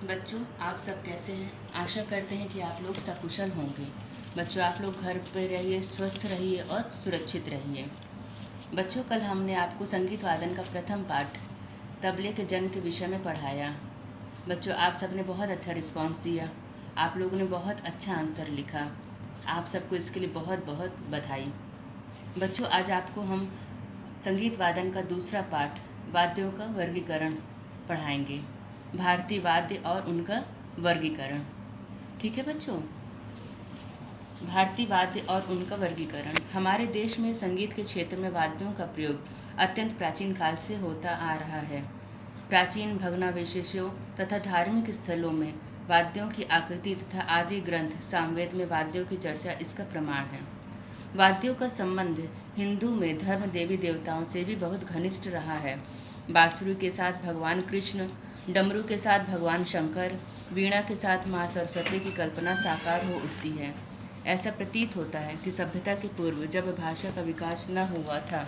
बच्चों, आप सब कैसे हैं? आशा करते हैं कि आप लोग सकुशल होंगे। बच्चों, आप लोग घर पर रहिए, स्वस्थ रहिए और सुरक्षित रहिए। बच्चों, कल हमने आपको संगीत वादन का प्रथम पाठ तबले के जन्म के विषय में पढ़ाया। बच्चों, आप सबने बहुत अच्छा रिस्पांस दिया। आप लोगों ने बहुत अच्छा आंसर लिखा। आप सबको इसके लिए बहुत बहुत बधाई। बच्चों, आज आपको हम संगीत वादन का दूसरा पाठ वाद्यों का वर्गीकरण पढ़ाएंगे। भारतीय वाद्य और उनका वर्गीकरण। ठीक है बच्चों, भारतीय वाद्य और उनका वर्गीकरण। हमारे देश में संगीत के क्षेत्र में वाद्यों का प्रयोग अत्यंत प्राचीन काल से होता आ रहा है। प्राचीन भग्नावशेषों तथा धार्मिक स्थलों में वाद्यों की आकृति तथा आदि ग्रंथ सामवेद में वाद्यों की चर्चा इसका प्रमाण है। वाद्यों का संबंध हिंदू में धर्म देवी देवताओं से भी बहुत घनिष्ठ रहा है। बांसुरी के साथ भगवान कृष्ण, डमरू के साथ भगवान शंकर, वीणा के साथ माँ सरस्वती की कल्पना साकार हो उठती है। ऐसा प्रतीत होता है कि सभ्यता के पूर्व जब भाषा का विकास न हुआ था,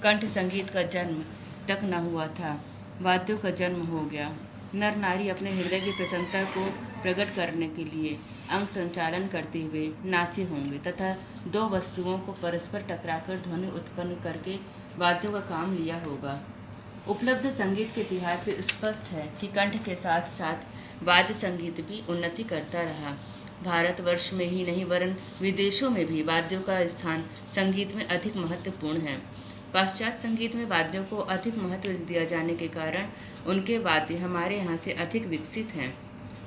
कंठ संगीत का जन्म तक न हुआ था, वाद्यों का जन्म हो गया। नर नारी अपने हृदय की प्रसन्नता को प्रकट करने के लिए अंग संचालन करते हुए नाचे होंगे तथा दो वस्तुओं को परस्पर टकराकर ध्वनि उत्पन्न करके वाद्यों का काम लिया होगा। उपलब्ध संगीत के इतिहास से स्पष्ट है कि कंठ के साथ साथ वाद्य संगीत भी उन्नति करता रहा। भारतवर्ष में ही नहीं वरन विदेशों में भी वाद्यों का स्थान संगीत में अधिक महत्वपूर्ण है। पाश्चात्य संगीत में वाद्यों को अधिक महत्व दिया जाने के कारण उनके वाद्य हमारे यहाँ से अधिक विकसित हैं।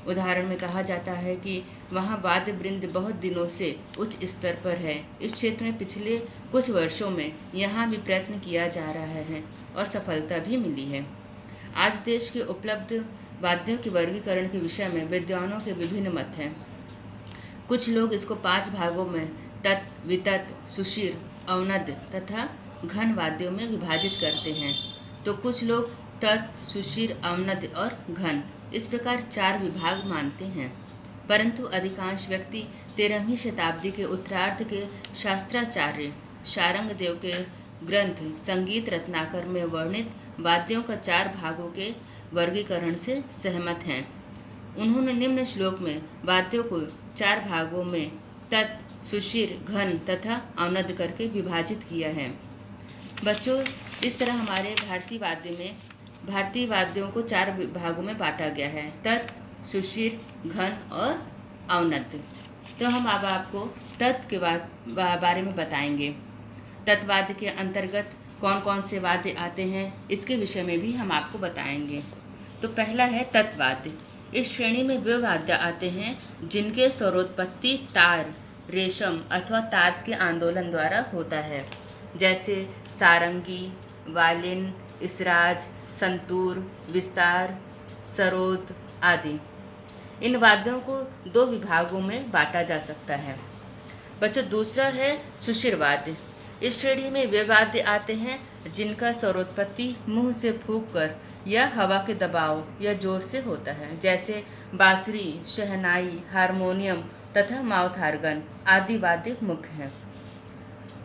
उदाहरण में कहा जाता है कि वहाँ वाद्य वृंद बहुत दिनों से उच्च स्तर पर है। इस क्षेत्र में पिछले कुछ वर्षों में यहाँ भी प्रयत्न किया जा रहा है और सफलता भी मिली है। आज देश के उपलब्ध वाद्यों के वर्गीकरण के विषय में विद्वानों के विभिन्न मत हैं। कुछ लोग इसको 5 भागों में तत्, वितत, सुषिर, अवनद तथा घन वाद्यों में विभाजित करते हैं, तो कुछ लोग तत्, सुषिर, अवनद और घन इस प्रकार 4 विभाग मानते हैं। परंतु अधिकांश व्यक्ति 13वीं शताब्दी के उत्तरार्ध के शास्त्राचार्य शारंगदेव के ग्रंथ संगीत रत्नाकर में वर्णित वाद्यों का 4 भागों के वर्गीकरण से सहमत हैं। उन्होंने निम्न श्लोक में वाद्यों को 4 भागों में तत्, सुषिर, घन तथा अवनद करके विभाजित किया है। बच्चों, इस तरह हमारे भारतीय वाद्यों को 4 भागों में बांटा गया है, तत्, सुषिर, घन और अवनद। तो हम अब आपको तत् के बारे में बताएंगे। तत्वाद्य के अंतर्गत कौन कौन से वाद्य आते हैं, इसके विषय में भी हम आपको बताएंगे। तो पहला है तत्वाद्य। इस श्रेणी में वे वाद्य आते हैं जिनके स्वरोत्पत्ति तार, रेशम अथवा ताद के आंदोलन द्वारा होता है, जैसे सारंगी, वायलिन, इसराज, संतूर, विस्तार, सरोद आदि। इन वाद्यों को 2 विभागों में बांटा जा सकता है। बच्चों, दूसरा है सुषिर वाद्य। इस श्रेणी में वे वाद्य आते हैं जिनका स्वरोत्पत्ति मुंह से फूंककर या हवा के दबाव या जोर से होता है, जैसे बांसुरी, शहनाई, हारमोनियम तथा माउथ ऑर्गन आदि वाद्य मुख्य हैं।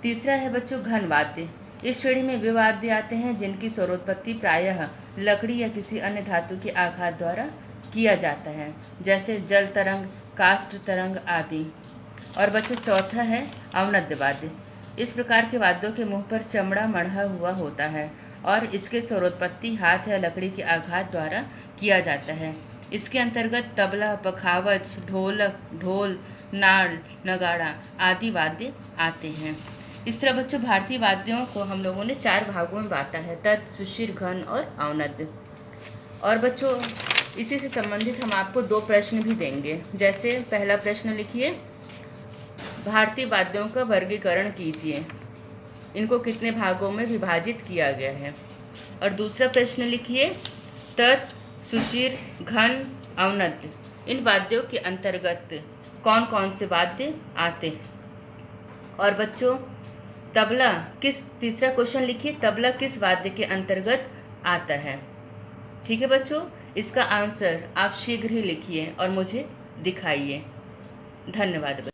तीसरा है बच्चों घन वाद्य। इस श्रेणी में वे वाद्य आते हैं जिनकी स्वरोत्पत्ति प्रायः लकड़ी या किसी अन्य धातु के आघात द्वारा किया जाता है, जैसे जल तरंग, काष्ठ तरंग आदि। और बच्चों चौथा है अवनद्य वाद्य। इस प्रकार के वाद्यों के मुंह पर चमड़ा मढ़ा हुआ होता है और इसके स्वरोत्पत्ति हाथ या लकड़ी के आघात द्वारा किया जाता है। इसके अंतर्गत तबला, पखावज, ढोलक, ढोल, नाल, नगाड़ा आदि वाद्य आते हैं। इस तरह बच्चों भारतीय वाद्यों को हम लोगों ने 4 भागों में बांटा है, तत्, सुषिर, घन और अवनद। और बच्चों इसी से संबंधित हम आपको 2 प्रश्न भी देंगे। जैसे पहला प्रश्न लिखिए, भारतीय वाद्यों का वर्गीकरण कीजिए, इनको कितने भागों में विभाजित किया गया है। और दूसरा प्रश्न लिखिए, तत्, सुषिर, घन, अवनद इन वाद्यों के अंतर्गत कौन कौन से वाद्य आते हैं। और बच्चों तबला तीसरा क्वेश्चन लिखिए, तबला किस वाद्य के अंतर्गत आता है। ठीक है बच्चों, इसका आंसर आप शीघ्र ही लिखिए और मुझे दिखाइए। धन्यवाद।